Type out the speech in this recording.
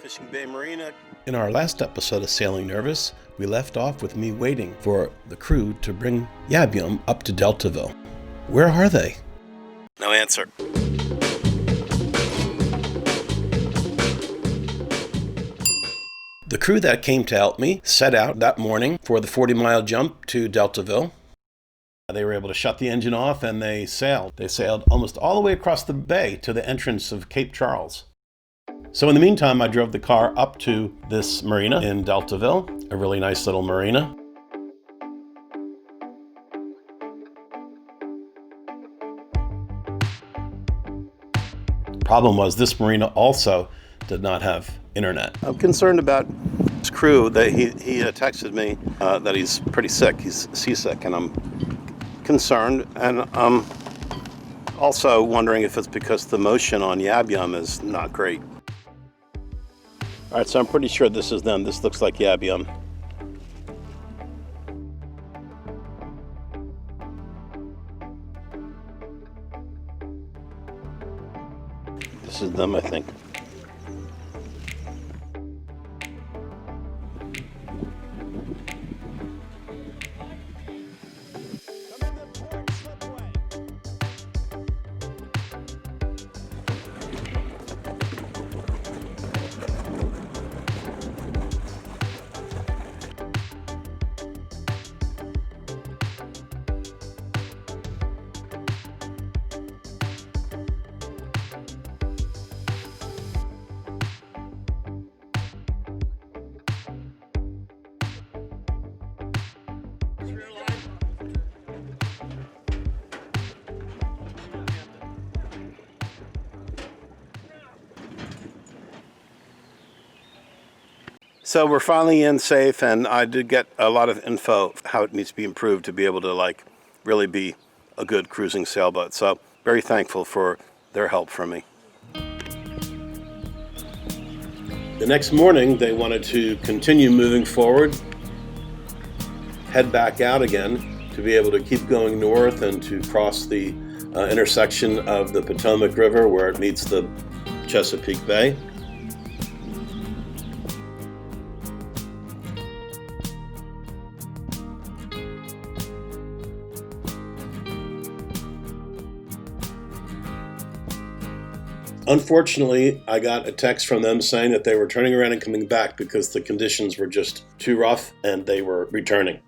Fishing Bay Marina. In our last episode of Sailing Nervous, we left off with me waiting for the crew to bring Yab-Yum up to Deltaville. Where are they? No answer. The crew that came to help me set out that morning for the 40-mile jump to Deltaville. They were able to shut the engine off and they sailed. They sailed almost all the way across the bay to the entrance of Cape Charles. So in the meantime, I drove the car up to this marina in Deltaville, a really nice little marina. Problem was, this marina also did not have internet. I'm concerned about his crew. That he texted me that he's pretty sick. He's seasick, and I'm concerned. And I'm also wondering if it's because the motion on Yab-Yum is not great. All right, so I'm pretty sure this is them. This looks like Yab-Yum. This is them, I think. So we're finally in safe, and I did get a lot of info how it needs to be improved to be able to really be a good cruising sailboat. So very thankful for their help from me. The next morning, they wanted to continue moving forward, head back out again to be able to keep going north and to cross the intersection of the Potomac River where it meets the Chesapeake Bay. Unfortunately, I got a text from them saying that they were turning around and coming back because the conditions were just too rough and they were returning.